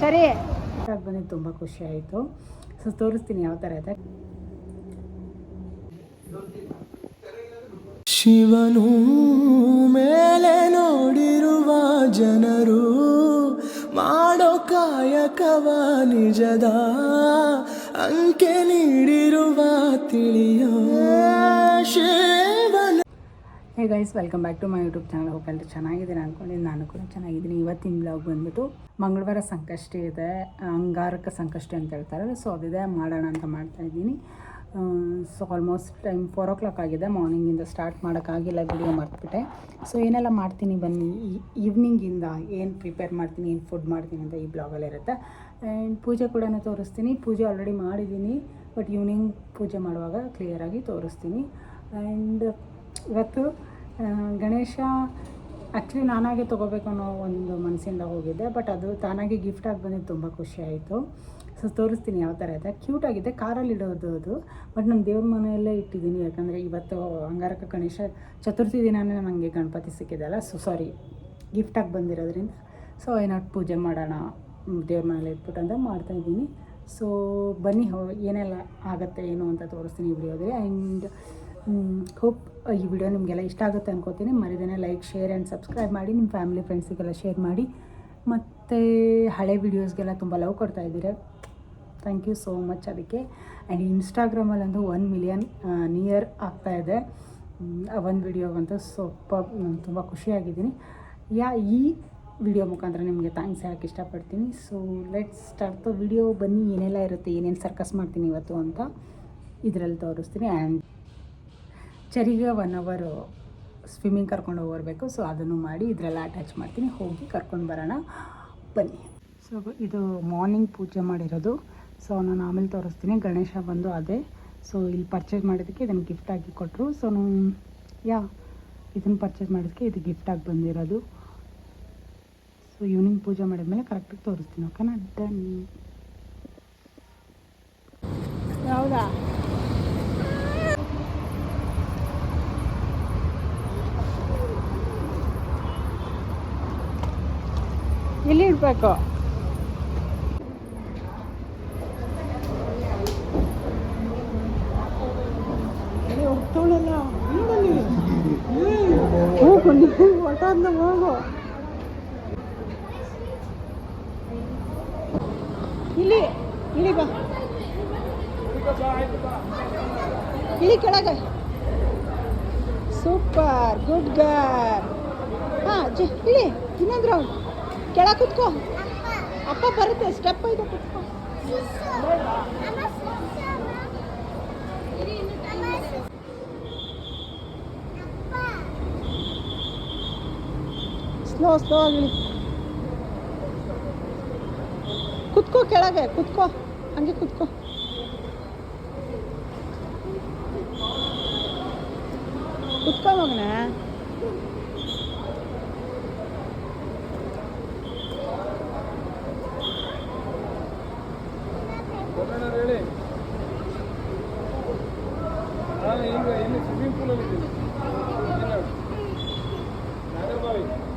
ಸರಿ ಬಂದಿದ್ದು ತುಂಬ ಖುಷಿ ಆಯಿತು. ಸೊ ತೋರಿಸ್ತೀನಿ ಯಾವ ಥರ ಇದೆ. ಶಿವನು ಮೇಲೆ ನೋಡಿರುವ ಜನರು ಮಾಡೋ ಕಾಯಕವ ನಿಜದ ಅಂಕೆ ನೀಡಿರುವ ತಿಳಿಯೋ ಶಿವನು. Hey guys, welcome back to my YouTube channel. Hope ಎಲ್ಲರೂ ಚೆನ್ನಾಗಿದ್ದೀನಿ ಅಂದ್ಕೊಂಡಿದ್ದು. ನಾನು ಕೂಡ ಚೆನ್ನಾಗಿದ್ದೀನಿ. ಇವತ್ತಿನ ಬ್ಲಾಗ್ ಬಂದ್ಬಿಟ್ಟು ಮಂಗಳವಾರ ಸಂಕಷ್ಟಿ ಇದೆ, ಅಂಗಾರಕ ಸಂಕಷ್ಟಿ ಅಂತ ಹೇಳ್ತಾರೆ. ಸೊ ಅದಿದೆ, ಮಾಡೋಣ ಅಂತ ಮಾಡ್ತಾಯಿದ್ದೀನಿ. ಸೊ ಆಲ್ಮೋಸ್ಟ್ ಟೈಮ್ 4 o'clock ಆಗಿದೆ. ಮಾರ್ನಿಂಗಿಂದ ಸ್ಟಾರ್ಟ್ ಮಾಡೋಕ್ಕಾಗಿಲ್ಲ, ವಿಡಿಯೋ ಮರ್ತ್ಬಿಟ್ಟೆ. ಸೊ ಏನೆಲ್ಲ ಮಾಡ್ತೀನಿ ಬನ್ನಿ, ಈವ್ನಿಂಗಿಂದ ಏನು ಪ್ರಿಪೇರ್ ಮಾಡ್ತೀನಿ, ಏನು ಫುಡ್ ಮಾಡ್ತೀನಿ ಅಂತ ಈ ಬ್ಲಾಗಲ್ಲಿ ಇರುತ್ತೆ. ಆ್ಯಂಡ್ ಪೂಜೆ ಕೂಡ ತೋರಿಸ್ತೀನಿ. ಪೂಜೆ ಆಲ್ರೆಡಿ ಮಾಡಿದ್ದೀನಿ, ಬಟ್ ಈವ್ನಿಂಗ್ ಪೂಜೆ ಮಾಡುವಾಗ ಕ್ಲಿಯರಾಗಿ ತೋರಿಸ್ತೀನಿ. ಆ್ಯಂಡ್ ಇವತ್ತು ಗಣೇಶ ಆ್ಯಕ್ಚುಲಿ ನಾನಾಗೆ ತೊಗೋಬೇಕು ಅನ್ನೋ ಒಂದು ಮನಸ್ಸಿಂದ ಹೋಗಿದ್ದೆ, ಬಟ್ ಅದು ತಾನಾಗೆ ಗಿಫ್ಟಾಗಿ ಬಂದಿದ್ದು ತುಂಬ ಖುಷಿ ಆಯಿತು. ಸೊ ತೋರಿಸ್ತೀನಿ ಯಾವ ಥರ ಇದೆ. ಕ್ಯೂಟಾಗಿದೆ, ಕಾರಲ್ಲಿ ಇಡೋದು ಅದು, ಬಟ್ ನಾನು ದೇವ್ರ ಮನೆಯಲ್ಲೇ ಇಟ್ಟಿದ್ದೀನಿ. ಯಾಕಂದರೆ ಇವತ್ತು ಅಂಗಾರಕ ಗಣೇಶ ಚತುರ್ಥಿ ದಿನವೇ ನನಗೆ ಗಣಪತಿ ಸಿಕ್ಕಿದೆಲ್ಲ, ಸೊ ಸಾರಿ ಗಿಫ್ಟಾಗಿ ಬಂದಿರೋದ್ರಿಂದ ಸೊ ಏನಾದ್ರು ಪೂಜೆ ಮಾಡೋಣ ದೇವ್ರ ಮನೇಲಿ ಇಟ್ಬಿಟ್ಟು ಅಂತ ಮಾಡ್ತಾಯಿದ್ದೀನಿ. ಸೊ ಬನ್ನಿ ಏನೆಲ್ಲ ಆಗುತ್ತೆ ಏನು ಅಂತ ತೋರಿಸ್ತೀನಿ ಈ ವಿಡಿಯೋದಲ್ಲಿ. ಆ್ಯಂಡ್ ಹೋಪ್ ಈ ವಿಡಿಯೋ ನಿಮಗೆಲ್ಲ ಇಷ್ಟ ಆಗುತ್ತೆ ಅನ್ಕೋತೀನಿ. ಮರಿದೇನೆ ಲೈಕ್, ಶೇರ್ ಆ್ಯಂಡ್ ಸಬ್ಸ್ಕ್ರೈಬ್ ಮಾಡಿ, ನಿಮ್ಮ ಫ್ಯಾಮಿಲಿ ಫ್ರೆಂಡ್ಸಿಗೆಲ್ಲ ಶೇರ್ ಮಾಡಿ. ಮತ್ತು ಹಳೆ ವೀಡಿಯೋಸ್ಗೆಲ್ಲ ತುಂಬ ಲವ್ ಕೊಡ್ತಾ ಇದ್ದೀರಾ, ಥ್ಯಾಂಕ್ ಯು ಸೋ ಮಚ್ ಅದಕ್ಕೆ. ಆ್ಯಂಡ್ ಇನ್ಸ್ಟಾಗ್ರಾಮಲ್ಲಂತೂ 1 million ನಿಯರ್ ಆಗ್ತಾಯಿದೆ ಒಂದು ವಿಡಿಯೋಗಂತೂ. ನಾನು ತುಂಬ ಖುಷಿಯಾಗಿದ್ದೀನಿ. ಈ ವಿಡಿಯೋ ಮುಖಾಂತರ ನಿಮಗೆ ಥ್ಯಾಂಕ್ಸ್ ಹೇಳೋಕ್ಕೆ ಇಷ್ಟಪಡ್ತೀನಿ. So let's start the video. ಬನ್ನಿ ಏನೆಲ್ಲ ಇರುತ್ತೆ, ಏನೇನು ಸರ್ಕಸ್ ಮಾಡ್ತೀನಿ ಇವತ್ತು ಅಂತ ಇದರಲ್ಲಿ ತೋರಿಸ್ತೀನಿ. ಆ್ಯಂಡ್ ಚರಿಗೆ 1 hour ಸ್ವಿಮ್ಮಿಂಗ್ ಕರ್ಕೊಂಡು ಹೋಗ್ಬರ್ಬೇಕು. ಸೊ ಅದನ್ನು ಮಾಡಿ ಇದರೆಲ್ಲ ಅಟ್ಯಾಚ್ ಮಾಡ್ತೀನಿ, ಹೋಗಿ ಕರ್ಕೊಂಡು ಬರೋಣ ಬನ್ನಿ. ಸೊ ಇದು ಮಾರ್ನಿಂಗ್ ಪೂಜೆ ಮಾಡಿರೋದು. ಸೊ ನಾನು ಆಮೇಲೆ ತೋರಿಸ್ತೀನಿ. ಗಣೇಶ ಬಂದು ಅದೇ. ಸೊ ಇಲ್ಲಿ ಪರ್ಚೇಸ್ ಮಾಡಿದ್ದಕ್ಕೆ ಇದನ್ನು ಗಿಫ್ಟಾಗಿ ಕೊಟ್ಟರು. ಸೊ ಇದನ್ನು ಪರ್ಚೇಸ್ ಮಾಡಿದ್ದಕ್ಕೆ ಇದು ಗಿಫ್ಟಾಗಿ ಬಂದಿರೋದು. ಸೊ ಈವ್ನಿಂಗ್ ಪೂಜೆ ಮಾಡಿದ್ಮೇಲೆ ಕರೆಕ್ಟಾಗಿ ತೋರಿಸ್ತೀನಿ. ಓಕೆನಾ? ಡನ್. ಹೌದಾ? ಇಲ್ಲಿ ಇಡಬೇಕು. ಹೋಗ್ತಾಳಲ್ಲ ಹೋಗು, ನೀವು ಹೊಟ್ಟನ್ನ ಹೋಗು. ಇಲ್ಲಿ ಇಳಿ ಬಾ, ಇಳಿ ಕೆಳಗೆ. Super, good girl. ಹಾಂ ಇಳಿ, ಇನ್ನೊಂದು ರೌಂಡ್ ಕೆಳಗೆ ಕುತ್ಕೋ. ಅಪ್ಪ ಬರುತ್ತೆ, ಸ್ಟೆಪ್ ಇದೆ, ಕುತ್ಕೋ. ಸ್ಲೋ ಆಗಲಿ. ಕುತ್ಕೋ, ಕೆಳಗೆ ಕುತ್ಕೋ, ಹಂಗೆ ಕುತ್ಕೋ. ಕುತ್ಕೋ ಮಗನ.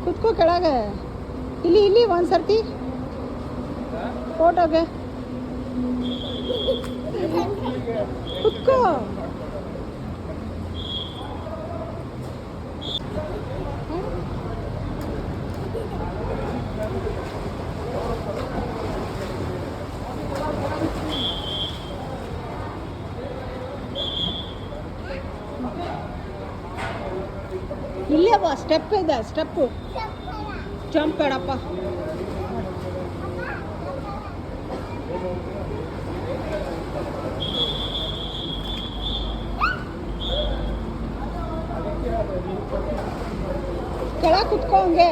ಕುತ್ಕೋ ಕೆಳಗೆ. ಇಲ್ಲಿ ಒಂದು ಸರ್ತಿ ಫೋಟೋಗೆ ಕುತ್ಕೋ. ಇಲ್ಲೇ ಬಾ, ಸ್ಟೆಪ್ ಇದೆ, ಸ್ಟೆಪ್ಪು ಜಂಪ್ ಬೇಡಪ್ಪ. ಕೆಳಗೆ ಕುತ್ಕೋ ಹಂಗೆ.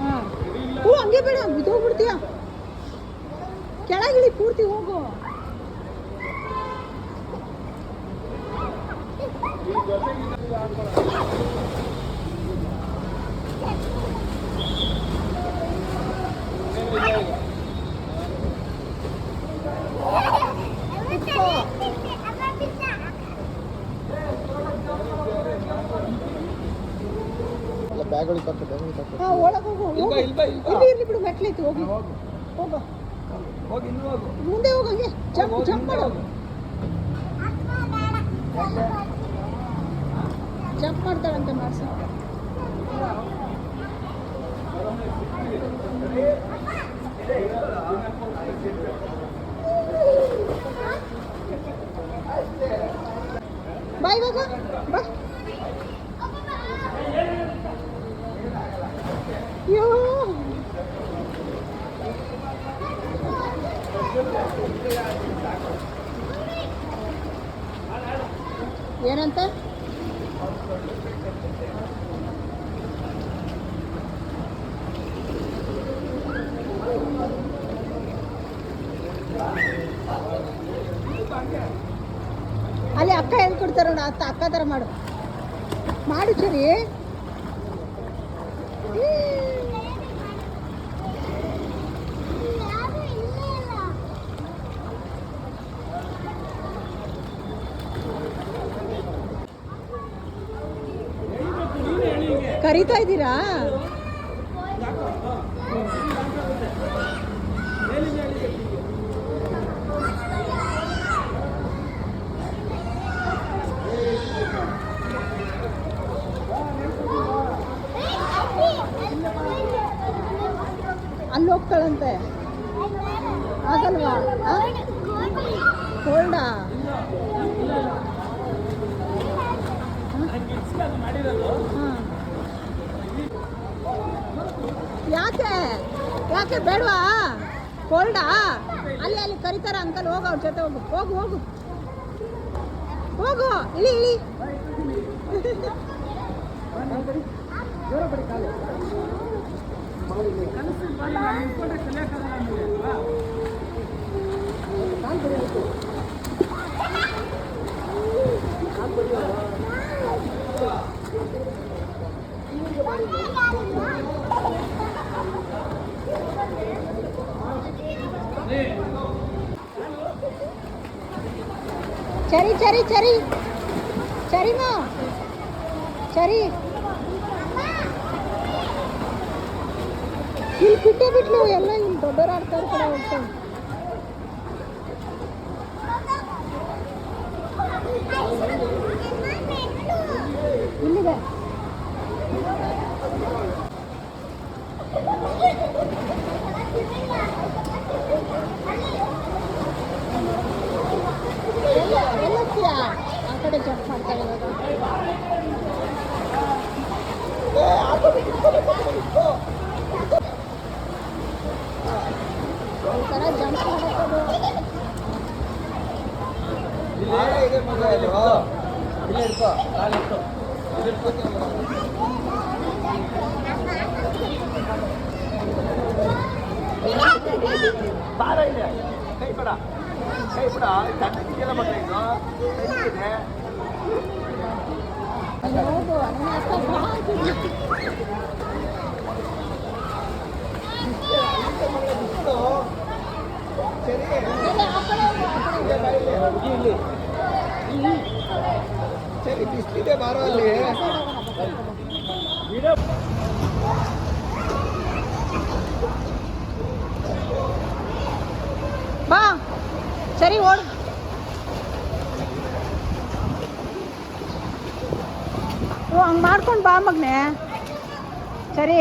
ಹಾಂ ಹಂಗೆ ಬೇಡ, ಬಿದ್ದೋಗ್ಬಿಡ್ತೀಯ. ಕೆಳಗಿಳಿ, ಪೂರ್ತಿ ಹೋಗು. ಹಾಂ ಒಳಗೆ ಹೋಗು ಇಲ್ಲಿ ಬಿಡು ಮೆಟ್ಲೈತಿ ಹೋಗಿ ಹೋಗು ಮುಂದೆ ಹೋಗಂಗೆ ಜಂಪ್ ಮಾಡು ಜಂಪ್ ಮಾಡ್ತಾಳಂತೆ ಮಾಡ್ಸ ಬಾ ಇವಾಗ ಬಾ ಅಯ್ಯೋ ಏನಂತ ಅಲ್ಲಿ ಅಕ್ಕ ಹೆಂಗೆ ಕೊಡ್ತಾರ ನೋಡ ಅಕ್ಕ ಥರ ಮಾಡು ಮಾಡು ಸರಿ ಕರೀತಾ ಇದ್ದೀರಾ ಅಲ್ಲಿ ಹೋಗ್ತಾಳಂತೆ ಆಗಲ್ವಾ ಕೋಲ್ಡಾ ಯಾಕೆ ಯಾಕೆ ಬೇಡವಾ ಕೋಲ್ಡಾ ಅಲ್ಲಿ ಕರೀತಾರ ಅಂಕಲ್ ಹೋಗು ಅವ್ರ ಜೊತೆ ಹೋಗು ಹೋಗು ಹೋಗು ಹೋಗು ಇಳಿ ಇಳಿ ಚರಿ ಚರಿ ಚರಿ ಚರಿಮಾ ಚರಿ ಇಲ್ಲಿ ಬಿಟ್ಟೇ ಬಿಟ್ಲು ಎಲ್ಲ ಇಲ್ಲಿ ದೊಡ್ಡವ್ರು ಆಡ್ತಾ ಇರ್ತಾರೆ ಹೋಗ್ತಾರೆ ಇಲ್ಲಿದೆ ಎಲ್ಲತ್ತೀಯಾ ಆ ಕಡೆ ಜಂಪ್ ಮಾಡ್ತಾರೆ ಈ ಥರ ಜಂಪ್ ಮಾಡೋದು ಬಾರ ಇದೆ ಕೈ ಬಿಡ ತಣ್ಣಕ್ಕೆಲ್ಲ ಮಕ್ಕಳಿಗೆ ಹೌದು ನನ್ನ ಅಕ್ಕ ಸರಿ ಬಿಸ್ಲಿದೆ ಬಾರೋ ಅಲ್ಲಿ ಬಾ ಸರಿ ಓಡು ಓ ಹಂಗೆ ಮಾಡ್ಕೊಂಡು ಬಾ ಮಗನೆ ಸರಿ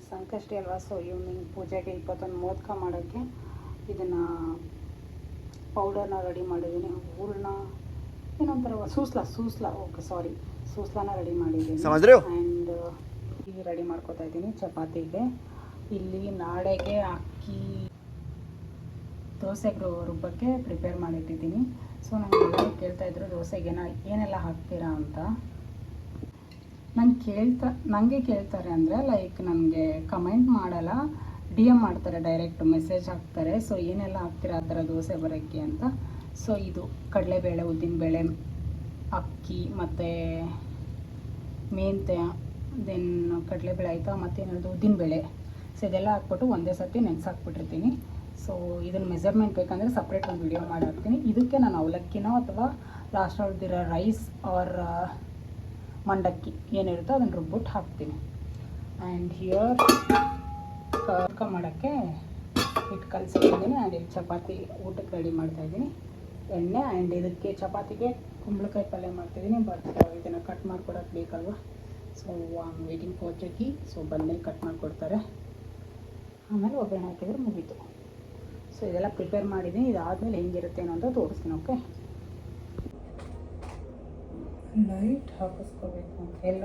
ಸಂಕಷ್ಟಿ ಅಲ್ವಾ ಸೊ ಈವ್ನಿಂಗ್ ಪೂಜೆಗೆ 21 ಮೋದಕ ಮಾಡೋಕ್ಕೆ ಇದನ್ನು ಪೌಡರ್ನ ರೆಡಿ ಮಾಡಿದ್ದೀನಿ. ಹೂರಣ ಏನೊಂಥರ ಸೂಸ್ಲಾ ಓಕೆ ಸಾರಿ, ಸೂಸ್ಲಾನ ರೆಡಿ ಮಾಡಿದ್ದೀನಿ. ಆ್ಯಂಡ್ ಈಗ ರೆಡಿ ಮಾಡ್ಕೊತಾ ಇದ್ದೀನಿ ಚಪಾತಿಗೆ. ಇಲ್ಲಿ ನಾಳೆಗೆ ಅಕ್ಕಿ ದೋಸೆಗೆ ರುಬ್ಬಕ್ಕೆ ಪ್ರಿಪೇರ್ ಮಾಡಿಟ್ಟಿದ್ದೀನಿ. ಸೊ ನನಗೆಲ್ಲರೂ ಕೇಳ್ತಾಯಿದ್ರು ದೋಸೆಗೆ ಏನೆಲ್ಲ ಹಾಕ್ತೀರಾ ಅಂತ. ನನಗೆ ಕೇಳ್ತಾರೆ ಅಂದರೆ ಲೈಕ್ ನನಗೆ ಕಮೆಂಟ್ ಮಾಡಲ್ಲ, ಡಿ ಎಮ್ ಮಾಡ್ತಾರೆ, ಡೈರೆಕ್ಟ್ ಮೆಸೇಜ್ ಹಾಕ್ತಾರೆ. ಸೊ ಏನೆಲ್ಲ ಹಾಕ್ತೀರಾ ಆ ಥರ ದೋಸೆ ಬರೋಕ್ಕೆ ಅಂತ. ಸೊ ಇದು ಕಡಲೆಬೇಳೆ, ಉದ್ದಿನಬೇಳೆ, ಅಕ್ಕಿ ಮತ್ತು ಮೆಂತ್ಯ, ದೆನ್ ಕಡಲೆಬೇಳೆ ಆಯಿತಾ, ಮತ್ತೇನದು ಉದ್ದಿನಬೇಳೆ. ಸೊ ಇದೆಲ್ಲ ಹಾಕ್ಬಿಟ್ಟು ಒಂದೇ ಸರ್ತಿ ನೆನೆಸಾಕ್ಬಿಟ್ಟಿರ್ತೀನಿ. ಸೊ ಇದನ್ನು ಮೆಜರ್ಮೆಂಟ್ ಬೇಕಂದರೆ ಸಪ್ರೇಟ್ ಒಂದು ವಿಡಿಯೋ ಮಾಡಿರ್ತೀನಿ. ಇದಕ್ಕೆ ನಾನು ಅವಲಕ್ಕಿನೋ ಅಥವಾ ಲಾಸ್ಟ್ ಹೊಡೆದಿರೋ ರೈಸ್ ಆರ್ ಮಂಡಕ್ಕಿ ಏನಿರುತ್ತೋ ಅದನ್ನು ರುಬ್ಬಿಟ್ಟು ಹಾಕ್ತೀನಿ. ಆ್ಯಂಡ್ ಹಿಯರ್ ಮಾಡೋಕ್ಕೆ ಹಿಟ್ಟು ಕಲಸಿಟ್ಟಿದ್ದೀನಿ. ಆ್ಯಂಡ್ ಇಲ್ಲಿ ಚಪಾತಿ ಊಟಕ್ಕೆ ರೆಡಿ ಮಾಡ್ತಾಯಿದ್ದೀನಿ, ಎಣ್ಣೆ. ಆ್ಯಂಡ್ ಇದಕ್ಕೆ ಚಪಾತಿಗೆ ಕುಂಬಳಕಾಯಿ ಪಲ್ಯ ಮಾಡ್ತಿದ್ದೀನಿ. ಬಟ್ ಇದನ್ನು ಕಟ್ ಮಾಡ್ಕೊಡೋಕ್ಕೆ ಬೇಕಲ್ವ. ಸೊ ಐಮ್ ವೇಟಿಂಗ್ ಫಾರ್ ಚಕ್ಕಿ. ಸೊ ಬಂದಮೇಲೆ ಕಟ್ ಮಾಡಿಕೊಡ್ತಾರೆ, ಆಮೇಲೆ ಒಗ್ಗರಣೆ ಹಾಕಿದ್ರೆ ಮುಗೀತು. ಸೊ ಇದೆಲ್ಲ ಪ್ರಿಪೇರ್ ಮಾಡಿದ್ದೀನಿ. ಇದಾದಮೇಲೆ ಹೆಂಗಿರುತ್ತೆ ಅನ್ನೋ ಅಂತ ತೋರಿಸ್ತೀನಿ. ಓಕೆ, ಲೈಟ್ ಹಾಕಿಸ್ಕೋಬೇಕು ಎಲ್ಲ.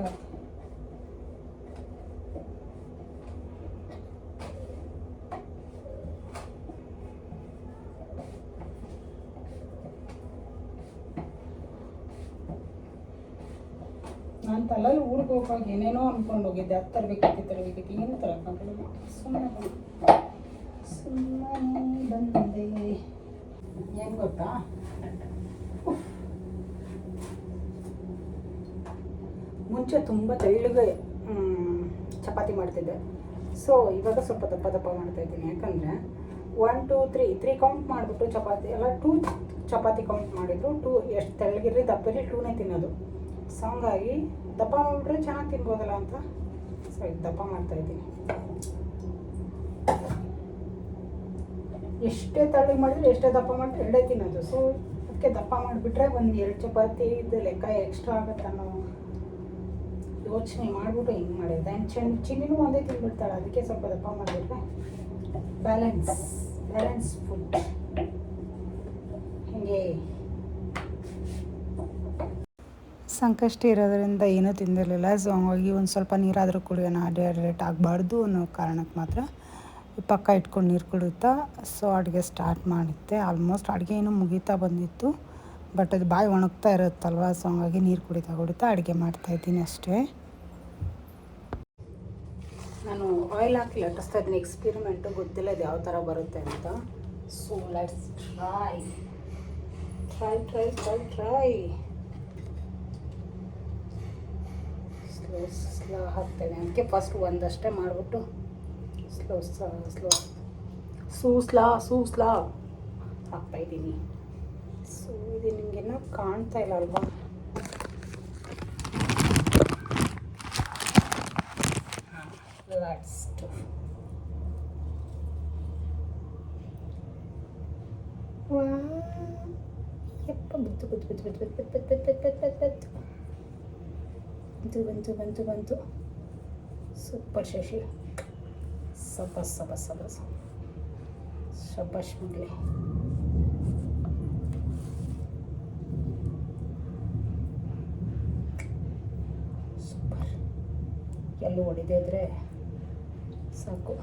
ನಾನು ತಲೆಯಲ್ಲಿ ಊರಿಗೆ ಹೋಗುವಾಗ ಏನೇನೋ ಅಂದ್ಕೊಂಡು ಹೋಗಿದ್ದೆ. ಅದು ತರಬೇಕಿತ್ತು ಏನು ತರಬೇಕಿಲ್ಲ. ಸುಮ್ಮನೆ ಬಂದೆ. ಏನು ಗೊತ್ತಾ, ಮುಂಚೆ ತುಂಬ ತೆಳ್ಳಗೆ ಚಪಾತಿ ಮಾಡ್ತಿದ್ದೆ. ಸೊ ಇವಾಗ ಸ್ವಲ್ಪ ದಪ್ಪ ಮಾಡ್ತಾಯಿದ್ದೀನಿ. ಯಾಕಂದರೆ 1 2 3 ಕೌಂಟ್ ಮಾಡಿಬಿಟ್ಟು ಚಪಾತಿ ಎಲ್ಲ 2 ಚಪಾತಿ ಕೌಂಟ್ ಮಾಡಿದ್ರು. 2 ಎಷ್ಟು ತೆಳ್ಳಗಿರ್ರಿ ದಪ್ಪಿರಲಿ 2ನೇ ತಿನ್ನೋದು. ಸೊ ಹಂಗಾಗಿ ದಪ್ಪ ಮಾಡಿಬಿಟ್ರೆ ಚೆನ್ನಾಗಿ ತಿನ್ಬೋದಲ್ಲ ಅಂತ ಸೊ ಇದು ದಪ್ಪ ಮಾಡ್ತಾಯಿದ್ದೀನಿ. ಎಷ್ಟೇ ತಳ್ಳಿ ಮಾಡಿದ್ರೆ ಎಷ್ಟೇ ದಪ್ಪ ಮಾಡಿದ್ರೆ ಎರಡೇ ತಿನ್ನೋದು. ಸೊ ಅದಕ್ಕೆ ದಪ್ಪ ಮಾಡಿಬಿಟ್ರೆ ಒಂದು 2 ಚಪಾತಿ ಇದು ಲೆಕ್ಕ ಎಕ್ಸ್ಟ್ರಾ ಆಗುತ್ತೆ ಅನ್ನೋ ಯೋಚನೆ ಮಾಡಿಬಿಟ್ಟು ಹಿಂಗೆ ಮಾಡಿದ್ದೆ. ಆ್ಯಂಡ್ ಚಿನ್ನಿನೂ ಒಂದೇ ತಿಂದ್ಬಿಡ್ತಾಳೆ, ಅದಕ್ಕೆ ಸ್ವಲ್ಪ ದಪ್ಪ ಮಾಡಿಬಿಟ್ರೆ ಬ್ಯಾಲೆನ್ಸ್ ಫುಡ್. ಹೀಗೆ ಸಂಕಷ್ಟಿ ಇರೋದ್ರಿಂದ ಏನೂ ತಿಂದಿರಲಿಲ್ಲ. ಸೊ ಹಂಗಾಗಿ ಒಂದು ಸ್ವಲ್ಪ ನೀರಾದರೂ ಕುಡಿಯೋಣ, ಡಿಹೈಡ್ರೇಟ್ ಆಗಬಾರ್ದು ಅನ್ನೋ ಕಾರಣಕ್ಕೆ ಮಾತ್ರ ಪಕ್ಕ ಇಟ್ಕೊಂಡು ನೀರು ಕುಡಿಯುತ್ತಾ ಸೊ ಅಡುಗೆ ಸ್ಟಾರ್ಟ್ ಮಾಡಿದ್ದೆ. ಆಲ್ಮೋಸ್ಟ್ ಅಡುಗೆ ಏನೂ ಮುಗೀತಾ ಬಂದಿತ್ತು, ಬಟ್ ಅದು ಬಾಯಿ ಒಣಗ್ತಾ ಇರುತ್ತಲ್ವ. ಸೊ ಹಂಗಾಗಿ ನೀರು ಕುಡಿತಾ ಅಡುಗೆ ಮಾಡ್ತಾಯಿದ್ದೀನಿ ಅಷ್ಟೇ. ನಾನು ಆಯಿಲ್ ಹಾಕಿ ಲಟ್ಟಿಸ್ತಾ ಇದ್ದೀನಿ. ಎಕ್ಸ್ಪೆರಿಮೆಂಟು ಗೊತ್ತಿಲ್ಲ ಇದು ಯಾವ ಥರ ಬರುತ್ತೆ ಅಂತ. So let's try. ಸ್ಲೋ ಹಾಕ್ತೇನೆ. ಅದಕ್ಕೆ ಫಸ್ಟ್ ಒಂದಷ್ಟೇ ಮಾಡಿಬಿಟ್ಟು ಸೂಸ್ಲಾ ಹಾಕ್ತಾಯಿದ್ದೀನಿ. ಸೊ ಇದು ನಿಮಗೇನೋ ಕಾಣ್ತಾ ಇಲ್ಲ ಅಲ್ವಾ? ಬಂತು. ಸೂಪರ್ ಶಶಿ, ಸಬಸ್ ಶಬಾಷ್ ಮಗಳೇ. ಸೂಪರ್. ಎಲ್ಲೂ ಹೊಡಿದೇ ಇದ್ರೆ ಸಾಕು.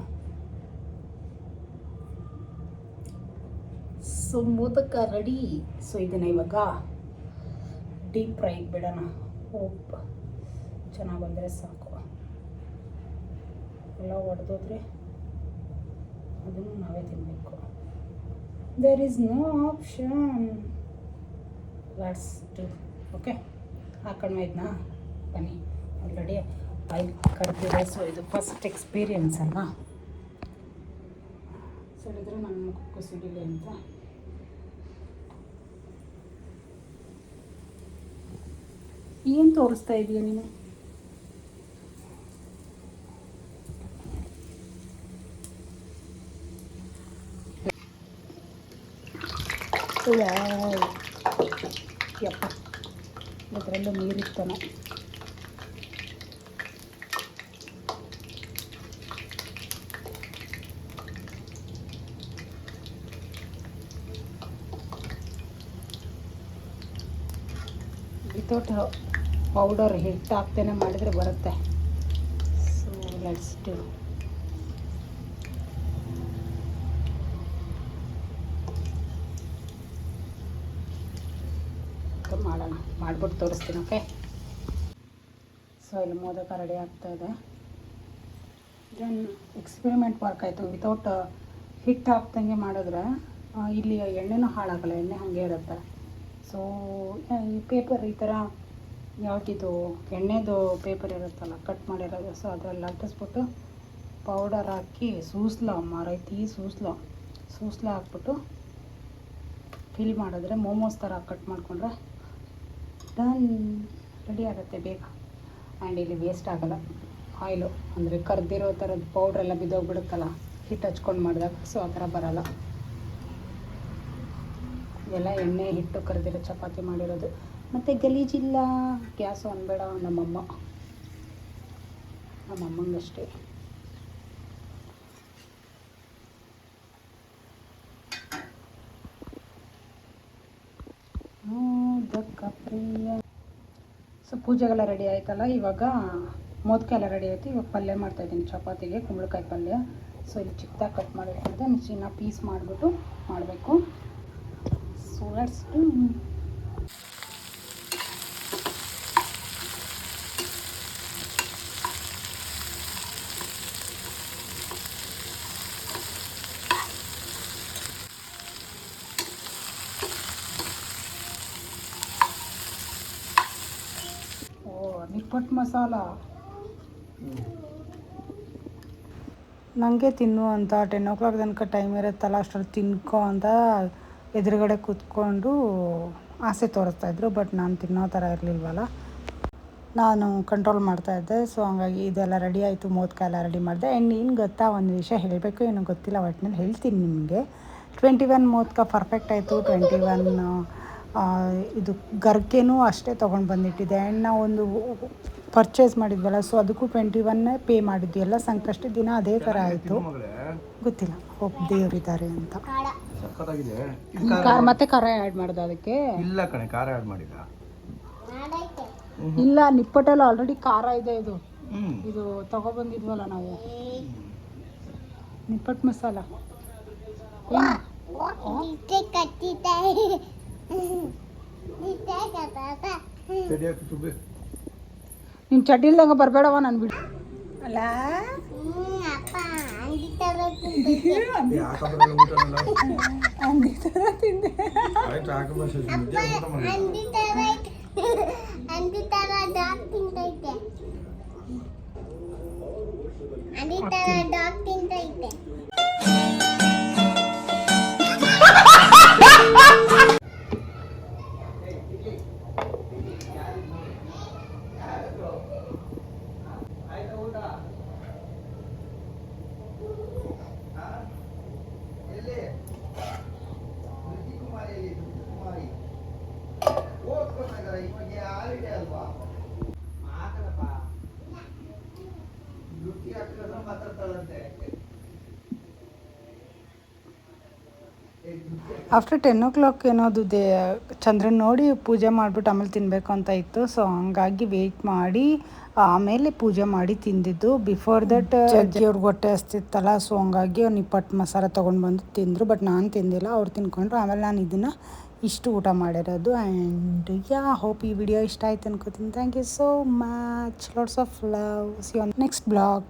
So modak ready. ಸೊ ಇದನ್ನು ಇವಾಗ ಡೀಪ್ ಫ್ರೈಗೆ ಬಿಡೋಣ. ಹೋಪ್ ಚೆನ್ನಾಗಿ ಬಂದರೆ ಸಾಕು. ಎಲ್ಲ ಹೊಡೆದೋದ್ರೆ ಅದನ್ನು ನಾವೇ ತಿನ್ನಬೇಕು. There is no option. Let's do. Okay, ಹಾಕೊಂಡ್ಮ ಇದನ್ನ ಬನ್ನಿ. ಆಲ್ರೆಡಿ ಆಯಿಲ್ ಕರೆದಿದೆ. ಸೊ ಇದು ಫಸ್ಟ್ ಎಕ್ಸ್ಪೀರಿಯನ್ಸ್ ಅಲ್ವಾ. ಸಿಡಿದ್ರೆ ನನ್ನ ಮುಖಕ್ಕೂ ಸಿಡಿಲಿ ಅಂತ. ಏನು ತೋರಿಸ್ತಾ ಇದೀಯ ನೀನು? ಯಪ್ಪ, ಇದರಲ್ಲೂ ನೀರಿರ್ತಾನೆ. ವಿತೌಟ್ ಪೌಡರ್ ಹಿಟ್ಟು ಹಾಕ್ತೇನೆ ಮಾಡಿದರೆ ಬರುತ್ತೆ. So let's do. ಮಾಡೋಣ, ಮಾಡ್ಬಿಟ್ಟು ತೋರಿಸ್ತೀನಿ. ಓಕೆ, ಸೊ ಇಲ್ಲಿ ಮೋದಕ ರೆಡಿ ಆಗ್ತಾಯಿದೆ. ದೆನ್ ಎಕ್ಸ್ಪೆರಿಮೆಂಟ್ ವರ್ಕ್ ಆಯಿತು. ವಿತೌಟ್ ಹಿಟ್ಟು ಹಾಕ್ದಂಗೆ ಮಾಡಿದ್ರೆ ಇಲ್ಲಿ ಎಣ್ಣೆನೂ ಹಾಳಾಗಲ್ಲ, ಎಣ್ಣೆ ಹಾಗೆ ಇರುತ್ತೆ. ಸೊ ಈ ಪೇಪರ್ ಈ ಥರ ಯಾವುದಿದು ಎಣ್ಣೆದು ಪೇಪರ್ ಇರುತ್ತಲ್ಲ ಕಟ್ ಮಾಡಿರೋದು, ಸೊ ಅದರಲ್ಲಿ ಲಟ್ಟಿಸ್ಬಿಟ್ಟು ಪೌಡರ್ ಹಾಕಿ ಸೂಸ್ಲ ಮಾರೈತಿ ಸೂಸ್ಲ ಹಾಕ್ಬಿಟ್ಟು ಫಿಲ್ ಮಾಡಿದ್ರೆ ಮೋಮೋಸ್ ಥರ ಕಟ್ ಮಾಡಿಕೊಂಡ್ರೆ ಡನ್, ರೆಡಿ ಆಗುತ್ತೆ ಬೇಗ. ಆ್ಯಂಡ್ ಇಲ್ಲಿ ವೇಸ್ಟ್ ಆಗೋಲ್ಲ ಆಯಿಲು, ಅಂದರೆ ಕರ್ದಿರೋ ಥರದ್ದು ಪೌಡ್ರೆಲ್ಲ ಬಿದ್ದೋಗ್ಬಿಡುತ್ತಲ್ಲ ಹಿಟ್ಟು ಹಚ್ಕೊಂಡು ಮಾಡಿದಾಗ, ಸೊ ಆ ಥರ ಬರೋಲ್ಲ. ಎಲ್ಲ ಎಣ್ಣೆ ಹಿಟ್ಟು ಕರೆದಿರೋ ಚಪಾತಿ ಮಾಡಿರೋದು. ಮತ್ತು ಗಲೀಜಿಲ್ಲ, ಗ್ಯಾಸು ಅನ್ಬೇಡ ನಮ್ಮಮ್ಮಂಗಷ್ಟೇ. ಸೊ ಪೂಜೆಗೆಲ್ಲ ರೆಡಿ ಆಯ್ತಲ್ಲ, ಇವಾಗ ಮೋದಕ ಎಲ್ಲ ರೆಡಿ ಆಯಿತು. ಇವಾಗ ಪಲ್ಯ ಮಾಡ್ತಾಯಿದ್ದೀನಿ ಚಪಾತಿಗೆ, ಕುಂಬಳಕಾಯಿ ಪಲ್ಯ. ಸೊ ಇಲ್ಲಿ ಚಿಕ್ಕದಾಗಿ ಕಟ್ ಮಾಡಿರ್ತದೆ, ಮಿಕ್ಸಿನ ಪೀಸ್ ಮಾಡಿಬಿಟ್ಟು ಮಾಡಬೇಕು. So let's do. ನಿಪ್ಪಟ್ಟು ಮಸಾಲ ನನಗೆ ತಿನ್ನು ಅಂತ 10 o'clock ತನಕ ಟೈಮ್ ಇರುತ್ತಲ್ಲ, ಅಷ್ಟರಲ್ಲಿ ತಿನ್ಕೊ ಅಂತ ಎದುರುಗಡೆ ಕೂತ್ಕೊಂಡು ಆಸೆ ತೋರಿಸ್ತಾಯಿದ್ರು. ಬಟ್ ನಾನು ತಿನ್ನೋ ಥರ ಇರಲಿಲ್ವಲ್ಲ, ನಾನು ಕಂಟ್ರೋಲ್ ಮಾಡ್ತಾಯಿದ್ದೆ. ಸೊ ಹಂಗಾಗಿ ಇದೆಲ್ಲ ರೆಡಿ ಆಯಿತು, ಮೋದಕ ಎಲ್ಲ ರೆಡಿ ಮಾಡಿದೆ. ಆ್ಯಂಡ್ ಏನು ಗೊತ್ತಾ, ಒಂದು ವಿಷಯ ಹೇಳಬೇಕು, ಏನೋ ಗೊತ್ತಿಲ್ಲ, ಒಟ್ಟಿನಲ್ಲಿ ಹೇಳ್ತೀನಿ ನಿಮಗೆ. 21 ಮೋದಕ ಪರ್ಫೆಕ್ಟ್ ಆಯಿತು. 21 ಇದು ಗರ್ಗೆನೂ ಅಷ್ಟೇ ತೊಗೊಂಡು ಬಂದಿಟ್ಟಿದೆ. ಆ್ಯಂಡ್ ನಾವು ಒಂದು ಪರ್ಚೇಸ್ ಮಾಡಿದ್ವಲ್ಲ, ಸೊ ಅದಕ್ಕೂ 21 ಪೇ ಮಾಡಿದ್ವಿ. ಎಲ್ಲ ಸಂಕಷ್ಟ ದಿನ ಅದೇ ಥರ ಆಯಿತು. ಗೊತ್ತಿಲ್ಲ, ಹೋಪ್ ದೇವರಿದ್ದಾರೆ ಅಂತ. ಮತ್ತೆ ಖಾರ ಆ್ಯಡ್ ಮಾಡ್ದೆ ಅದಕ್ಕೆ? ಇಲ್ಲ ಕಣೆ, ಖಾರ ಆ್ಯಡ್ ಮಾಡಿಲ್ಲ. ಇಲ್ಲ, ನಿಪ್ಪಟ್ಟೆಲ್ಲ ಆಲ್ರೆಡಿ ಖಾರ ಇದೆ. ಇದು ತಗೊಬಂದಿದ್ವಲ್ಲ ನಾವು, ನಿಪ್ಪಟ್ಟು ಮಸಾಲ. ನೀನು ಚಡ್ಡಿ ಇಲ್ದಂಗೆ ಬರಬೇಡವ, ನಾನು ಬಿಡು ಅಲ್ಲ. ತಿಂದೆ ಆಫ್ಟರ್ 10 o'clock ಏನೋದು ಚಂದ್ರನ ನೋಡಿ ಪೂಜೆ ಮಾಡಿಬಿಟ್ಟು ಆಮೇಲೆ ತಿನ್ನಬೇಕು ಅಂತ ಇತ್ತು. ಸೊ ಹಂಗಾಗಿ ವೆಯ್ಟ್ ಮಾಡಿ ಆಮೇಲೆ ಪೂಜೆ ಮಾಡಿ ತಿಂದಿದ್ದು. ಬಿಫೋರ್ ದಟ್ ಅವ್ರಿಗೆ ಹೊಟ್ಟೆ ಹಸ್ತಿತ್ತಲ್ಲ, ಸೊ ಹಂಗಾಗಿ ನಿಪ್ಪಟ್ಟು ಮಸಾಲ ತೊಗೊಂಡು ಬಂದು ತಿಂದರು. ಬಟ್ ನಾನು ತಿಂದಿಲ್ಲ, ಅವ್ರು ತಿನ್ಕೊಂಡ್ರು. ಆಮೇಲೆ ನಾನು ಇದನ್ನು ಇಷ್ಟು ಊಟ ಮಾಡಿರೋದು. ಆ್ಯಂಡ್ ಹೋಪ್ ಈ ವಿಡಿಯೋ ಇಷ್ಟ ಆಯ್ತು ಅನ್ಕೋತೀನಿ. Thank you so much, lots of love. See on next blog.